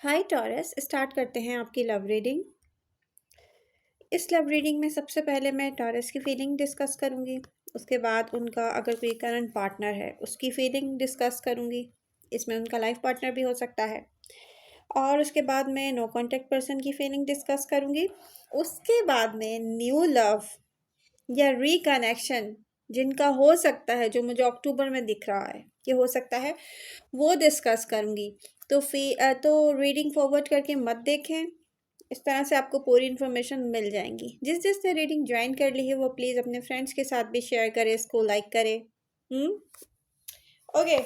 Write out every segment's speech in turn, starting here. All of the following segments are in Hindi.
हाय टॉरस, स्टार्ट करते हैं आपकी लव रीडिंग। इस लव रीडिंग में सबसे पहले मैं टॉरस की फीलिंग डिस्कस करूंगी। उसके बाद उनका अगर कोई करंट पार्टनर है उसकी फीलिंग डिस्कस करूंगी। इसमें उनका लाइफ पार्टनर भी हो सकता है। और उसके बाद मैं नो कांटेक्ट पर्सन की फीलिंग डिस्कस करूंगी। उसके बाद में न्यू लव या रिकनेक्शन जिनका हो सकता है, जो मुझे अक्टूबर में दिख रहा है कि हो सकता है, वो डिस्कस करूंगी। तो रीडिंग फॉरवर्ड करके मत देखें। इस तरह से आपको पूरी इन्फॉर्मेशन मिल जाएंगी। जिस जिसने रीडिंग ज्वाइन कर ली है वो प्लीज़ अपने फ्रेंड्स के साथ भी शेयर करे, इसको लाइक करे। ओके।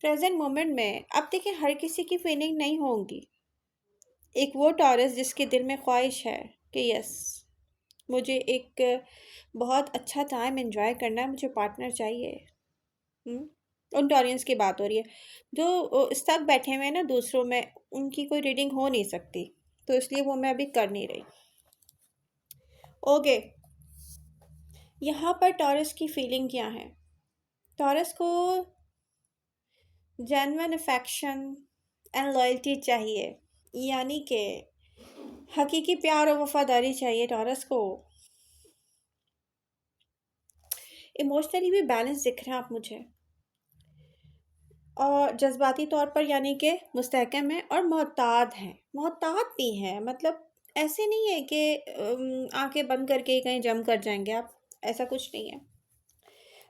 प्रेजेंट मोमेंट में अब देखिए, हर किसी की फीलिंग नहीं होंगी। एक वो टॉरस जिसके दिल में ख्वाहिश है कि यस, मुझे एक बहुत अच्छा टाइम एंजॉय करना है, मुझे पार्टनर चाहिए। हम्म उन टॉरियंस की बात हो रही है जो स्टक बैठे हुए हैं ना दूसरों में। उनकी कोई रीडिंग हो नहीं सकती, तो इसलिए वो मैं अभी कर नहीं रही। ओके। यहाँ पर टॉरस की फीलिंग क्या है? टॉरस को जेन्युइन अफेक्शन एंड लॉयल्टी चाहिए, यानी कि हकीकी प्यार और वफादारी चाहिए टॉरस को। इमोशनली भी बैलेंस दिख रहे हैं आप मुझे, और जज्बाती तौर पर यानी कि मुस्तहकम है और मोहताद हैं। मोहताद भी हैं, मतलब ऐसे नहीं है कि आंखें बंद करके ही कहीं जम कर जाएंगे आप। ऐसा कुछ नहीं है।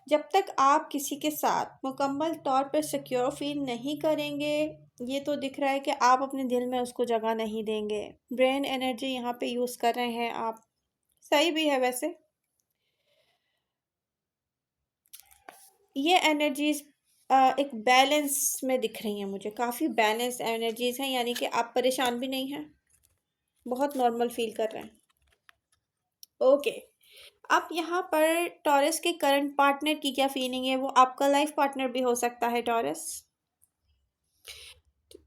जब तक आप किसी के साथ मुकम्मल तौर पर सिक्योर फील नहीं करेंगे, ये तो दिख रहा है कि आप अपने दिल में उसको जगह नहीं देंगे। ब्रेन एनर्जी यहाँ पे यूज़ कर रहे हैं आप। सही भी है वैसे। ये एनर्जीज एक बैलेंस में दिख रही हैं मुझे, काफ़ी बैलेंस एनर्जीज हैं, यानी कि आप परेशान भी नहीं हैं, बहुत नॉर्मल फील कर रहे हैं। ओके। अब यहाँ पर टॉरस के करंट पार्टनर की क्या फीलिंग है? वो आपका लाइफ पार्टनर भी हो सकता है टॉरस।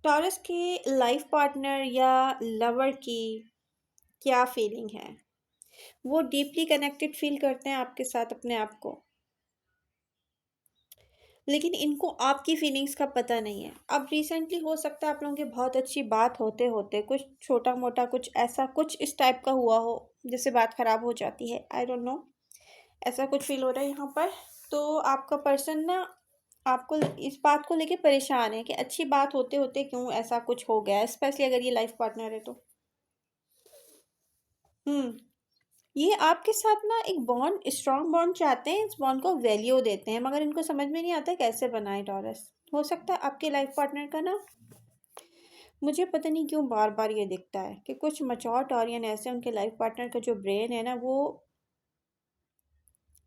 टॉरस के लाइफ पार्टनर या लवर की क्या फीलिंग है? वो डीपली कनेक्टेड फील करते हैं आपके साथ, अपने आप को, लेकिन इनको आपकी फीलिंग्स का पता नहीं है। अब रिसेंटली हो सकता है आप लोगों की बहुत अच्छी बात होते होते कुछ छोटा मोटा, कुछ ऐसा, कुछ इस टाइप का हुआ हो जिससे बात ख़राब हो जाती है। आई डोंट नो, ऐसा कुछ फील हो रहा है यहाँ पर। तो आपका पर्सन ना आपको इस बात को लेके परेशान है कि अच्छी बात होते होते क्यों ऐसा कुछ हो गया, स्पेशली अगर ये लाइफ पार्टनर है तो। हम्म ये आपके साथ ना एक बॉन्ड, स्ट्रॉन्ग बॉन्ड चाहते हैं, इस बॉन्ड को वैल्यू देते हैं, मगर इनको समझ में नहीं आता कैसे बनाए टॉरस। हो सकता है आपके लाइफ पार्टनर का ना, मुझे पता नहीं क्यों बार बार ये दिखता है कि कुछ मचोर टॉरियन ऐसे, उनके लाइफ पार्टनर का जो ब्रेन है ना, वो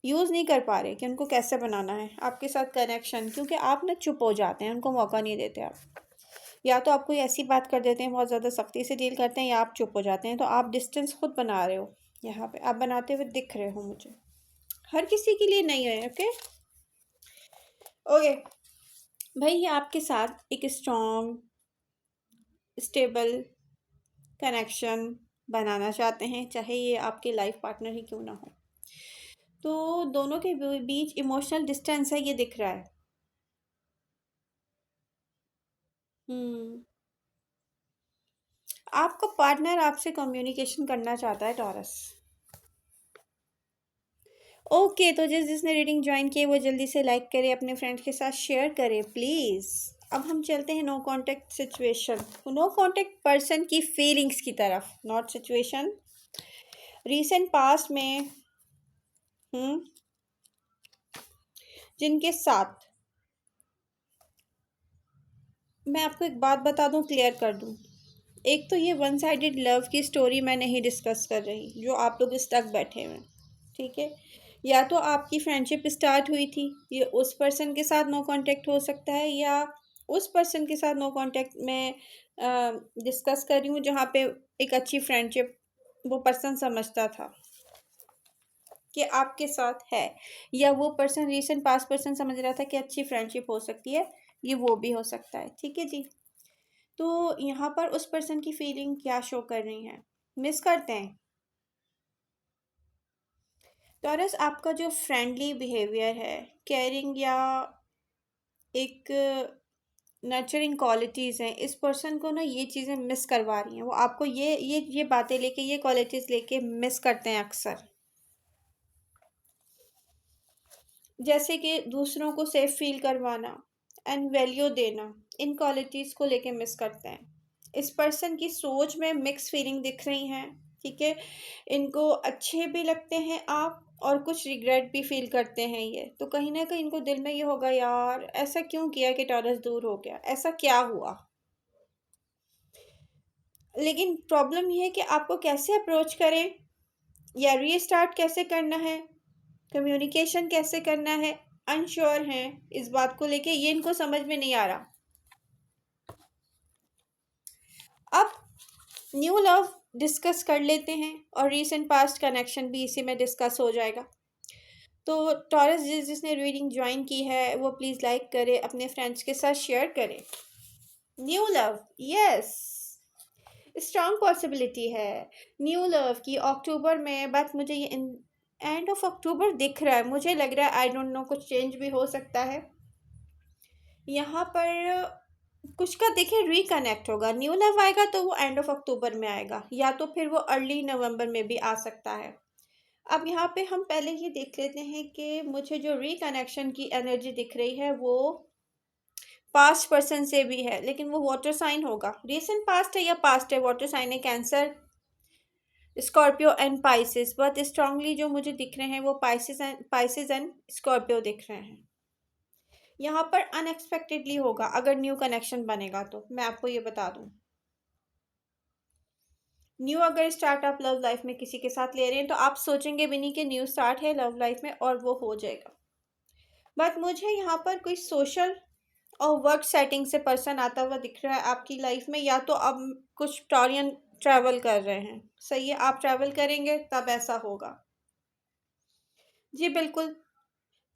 यूज़ नहीं कर पा रहे कि उनको कैसे बनाना है आपके साथ कनेक्शन, क्योंकि आप ना चुप हो जाते हैं, उनको मौका नहीं देते आप। या तो आप कोई ऐसी बात कर देते हैं, बहुत ज़्यादा सख्ती से डील करते हैं, या आप चुप हो जाते हैं। तो आप डिस्टेंस खुद बना रहे हो, यहाँ पे आप बनाते हुए दिख रहे हो मुझे। हर किसी के लिए नहीं है। ओके। ओके भाई, ये आपके साथ एक स्ट्रॉन्ग स्टेबल कनेक्शन बनाना चाहते हैं, चाहे ये आपके लाइफ पार्टनर ही क्यों ना हो। तो दोनों के बीच इमोशनल डिस्टेंस है, ये दिख रहा है। हम्म आपका पार्टनर आपसे कम्युनिकेशन करना चाहता है टॉरस। ओके, तो जिसने रीडिंग ज्वाइन की है वो जल्दी से लाइक करे, अपने फ्रेंड्स के साथ शेयर करे प्लीज़। अब हम चलते हैं no contact situation, no contact person की फीलिंग्स की तरफ, नॉट सिचुएशन। रीसेंट पास्ट में हम्म जिनके साथ, मैं आपको एक बात बता दूं, क्लियर कर दूं। एक तो ये वन साइडेड लव की स्टोरी मैं नहीं डिस्कस कर रही, जो आप लोग स्टक बैठे हुए हैं। ठीक है। या तो आपकी फ्रेंडशिप स्टार्ट हुई थी, ये उस पर्सन के साथ नो कांटेक्ट हो सकता है, या उस पर्सन के साथ नो कांटेक्ट में डिस्कस कर रही हूँ, जहाँ पे एक अच्छी फ्रेंडशिप वो पर्सन समझता था कि आपके साथ है, या वो पर्सन रीसेंट पास्ट पर्सन समझ रहा था कि अच्छी फ्रेंडशिप हो सकती है। ये वो भी हो सकता है। ठीक है जी। तो यहाँ पर उस पर्सन की फीलिंग क्या शो कर रही है? मिस करते हैं टॉरस आपका जो फ्रेंडली बिहेवियर है, केयरिंग, या एक नर्चरिंग क्वालिटीज़ हैं, इस पर्सन को ना ये चीज़ें मिस करवा रही हैं। वो आपको ये बातें लेके, ये क्वालिटीज़ लेके मिस करते हैं अक्सर। जैसे कि दूसरों को सेफ फील करवाना एंड वैल्यू देना, इन क्वालिटीज़ को लेके मिस करते हैं। इस पर्सन की सोच में मिक्स फीलिंग दिख रही हैं, ठीक है। इनको अच्छे भी लगते हैं आप, और कुछ रिग्रेट भी फील करते हैं ये। तो कहीं ना कहीं इनको दिल में ये होगा, यार ऐसा क्यों किया कि टॉरस दूर हो गया, ऐसा क्या हुआ। लेकिन प्रॉब्लम ये है कि आपको कैसे अप्रोच करें, या रीस्टार्ट कैसे करना है, कम्युनिकेशन कैसे करना है, अनश्योर हैं इस बात को लेके, ये इनको समझ में नहीं आ रहा। अब न्यू लव डिस्कस कर लेते हैं, और रीसेंट पास्ट कनेक्शन भी इसी में डिस्कस हो जाएगा। तो टॉरस जिसने रीडिंग ज्वाइन की है वो प्लीज़ लाइक करे, अपने फ्रेंड्स के साथ शेयर करें। New love, yes, strong possibility है न्यू लव की अक्टूबर में। बट मुझे ये एंड ऑफ अक्टूबर दिख रहा है, मुझे लग रहा है, आई डोंट नो, कुछ चेंज भी हो सकता है यहाँ पर। कुछ का देखिए रिकनेक्ट होगा, न्यू लव आएगा तो वो एंड ऑफ अक्टूबर में आएगा, या तो फिर वो अर्ली नवंबर में भी आ सकता है। अब यहाँ पे हम पहले ये देख लेते हैं कि मुझे जो रिकनेक्शन की एनर्जी दिख रही है वो पास्ट पर्सन से भी है, लेकिन वो वाटर साइन होगा। रीसेंट पास्ट है या पास्ट है, वाटर साइन है, कैंसर, स्कॉर्पियो एंड पाइसिस। बहुत स्ट्रांगली जो मुझे दिख रहे हैं वो पाइसिस एंड स्कॉर्पियो दिख रहे हैं। यहाँ पर अनएक्सपेक्टेडली होगा अगर न्यू कनेक्शन बनेगा, तो मैं आपको ये बता दूँ। न्यू अगर स्टार्ट आप लव लाइफ में किसी के साथ ले रहे हैं तो आप सोचेंगे भी नहीं कि न्यू स्टार्ट है लव लाइफ में, और वो हो जाएगा। बट मुझे यहाँ पर कोई सोशल और वर्क सेटिंग से पर्सन आता हुआ दिख रहा है आपकी लाइफ में, या तो अब कुछ टॉरियन ट्रैवल कर रहे हैं। सही है, आप ट्रैवल करेंगे तब ऐसा होगा। जी बिल्कुल,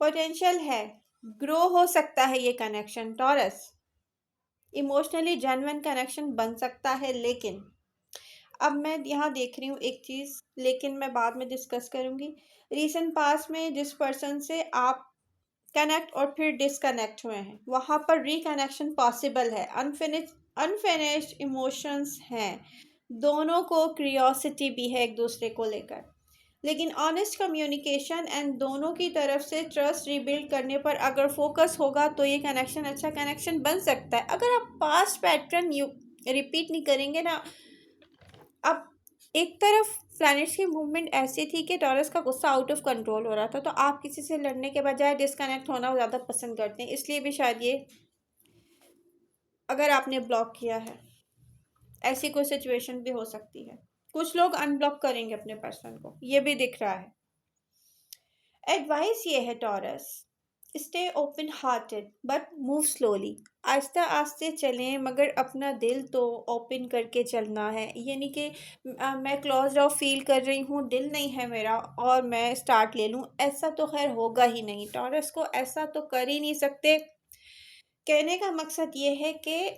पोटेंशियल है, ग्रो हो सकता है ये connection taurus, emotionally genuine connection बन सकता है। लेकिन अब मैं यहाँ देख रही हूँ एक चीज़, लेकिन मैं बाद में डिस्कस करूँगी। रीसेंट पास में जिस पर्सन से आप कनेक्ट और फिर डिसकनेक्ट हुए हैं, वहाँ पर रिकनेक्शन पॉसिबल है। अनफिनिश्ड इमोशंस हैं, दोनों को क्यूरियोसिटी भी है एक दूसरे को लेकर, लेकिन ऑनेस्ट कम्युनिकेशन एंड दोनों की तरफ से ट्रस्ट रिबिल्ड करने पर अगर फोकस होगा तो ये कनेक्शन अच्छा कनेक्शन बन सकता है। अगर आप पास्ट पैटर्न यू रिपीट नहीं करेंगे ना। अब एक तरफ प्लैनेट्स की मूवमेंट ऐसी थी कि टॉरस का गुस्सा आउट ऑफ कंट्रोल हो रहा था, तो आप किसी से लड़ने के बजाय डिस्कनेक्ट होना ज़्यादा पसंद करते हैं, इसलिए भी शायद ये, अगर आपने ब्लॉक किया है, ऐसी कोई सिचुएशन भी हो सकती है। कुछ लोग अनब्लॉक करेंगे अपने पर्सन को, ये भी दिख रहा है। एडवाइस ये है taurus, stay open hearted but move slowly. आहिस्ता आस्ते चलें, मगर अपना दिल तो ओपन करके चलना है। ये नहीं कि मैं क्लोज ऑफ फील कर रही हूँ, दिल नहीं है मेरा और मैं स्टार्ट ले लूँ, ऐसा तो खैर होगा ही नहीं। टॉरस को ऐसा तो कर ही नहीं सकते। कहने का मकसद ये है कि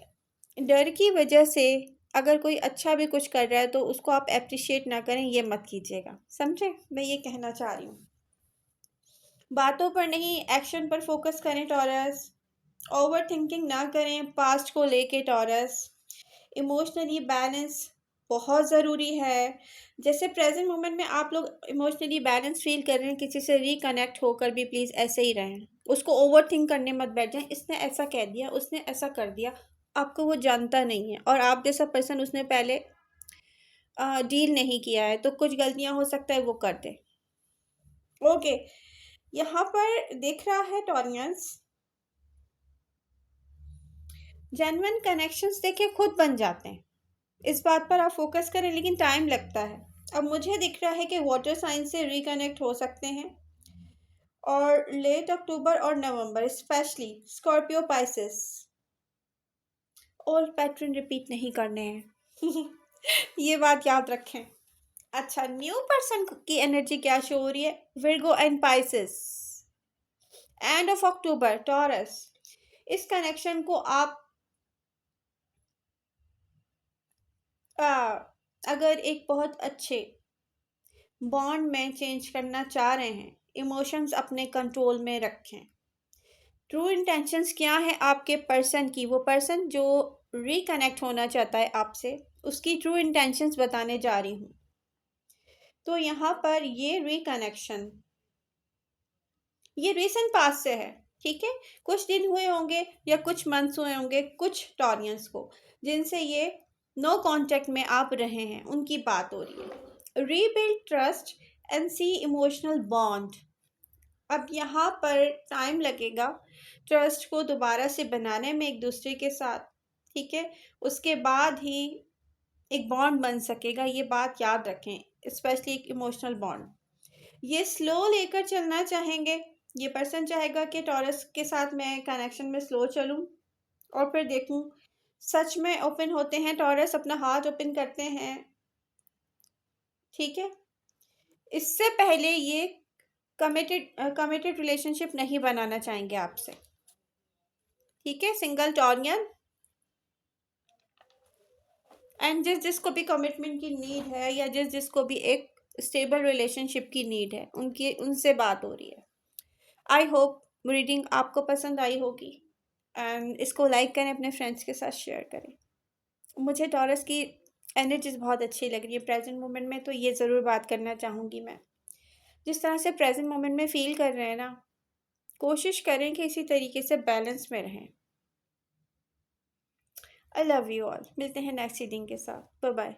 डर की वजह से अगर कोई अच्छा भी कुछ कर रहा है तो उसको आप अप्रिशिएट ना करें, ये मत कीजिएगा। समझे मैं ये कहना चाह रही हूँ। बातों पर नहीं, एक्शन पर फोकस करें टॉरस। ओवर थिंकिंग ना करें पास्ट को लेके टॉरस। इमोशनली बैलेंस बहुत ज़रूरी है। जैसे प्रेजेंट मोमेंट में आप लोग इमोशनली बैलेंस फील कर रहे हैं, किसी से रिकनेक्ट होकर भी प्लीज़ ऐसे ही रहें। उसको ओवर थिंक करने मत बैठ जाएं, इसने ऐसा कह दिया, उसने ऐसा कर दिया। आपको वो जानता नहीं है, और आप जैसा पर्सन उसने पहले डील नहीं किया है, तो कुछ गलतियां हो सकता है वो कर दे। ओके, यहाँ पर दिख रहा है टॉरियंस, जेन्युइन कनेक्शंस देखिए खुद बन जाते हैं। इस बात पर आप फोकस करें, लेकिन टाइम लगता है। अब मुझे दिख रहा है कि वाटर साइन से रिकनेक्ट हो सकते हैं, और लेट अक्टूबर और November, specially Scorpio Pisces. Old pattern repeat नहीं करने हैं। ये बात याद रखें। अच्छा, न्यू पर्सन की एनर्जी क्या शो हो रही है, Virgo and Pisces, end of October Taurus. इस कनेक्शन को आप अगर एक बहुत अच्छे बॉन्ड में चेंज करना चाह रहे हैं, इमोशंस अपने कंट्रोल में रखें। ट्रू इंटेंशंस क्या है आपके पर्सन की, वो पर्सन जो रिकनेक्ट होना चाहता है आपसे, उसकी ट्रू इंटेंशंस बताने जा रही हूँ। तो यहाँ पर ये रिकनेक्शन ये रीसेंट पास्ट से है, ठीक है। कुछ दिन हुए होंगे या कुछ मंथ्स हुए होंगे कुछ टॉरियंस को, जिनसे ये नो कांटेक्ट में आप रहे हैं, उनकी बात हो रही है। Rebuild trust and see emotional bond. अब यहाँ पर टाइम लगेगा ट्रस्ट को दोबारा से बनाने में एक दूसरे के साथ, ठीक है। उसके बाद ही एक बॉन्ड बन सकेगा, ये बात याद रखें, स्पेशली एक इमोशनल बॉन्ड। ये स्लो लेकर चलना चाहेंगे। ये पर्सन चाहेगा कि टॉरस के साथ मैं कनेक्शन में स्लो चलूं और फिर देखूं सच में ओपन होते हैं, टॉरस अपना हार्ट ओपन करते हैं, ठीक है। इससे पहले ये कमिटेड रिलेशनशिप नहीं बनाना चाहेंगे आपसे, ठीक है। सिंगल टॉरियन एंड जिसको भी कमिटमेंट की नीड है या जिसको भी एक स्टेबल रिलेशनशिप की नीड है, उनकी उनसे बात हो रही है। आई होप रीडिंग आपको पसंद आई होगी एंड इसको लाइक करें, अपने फ्रेंड्स के साथ शेयर करें। मुझे टॉरस की एनर्जीज बहुत अच्छी लग रही है प्रेजेंट मोमेंट में, तो ये ज़रूर बात करना चाहूँगी मैं। जिस तरह से प्रेजेंट मोमेंट में फ़ील कर रहे हैं ना, कोशिश करें कि इसी तरीके से बैलेंस में रहें। I love you all. मिलते हैं नेक्स्ट रीडिंग के साथ। Bye bye.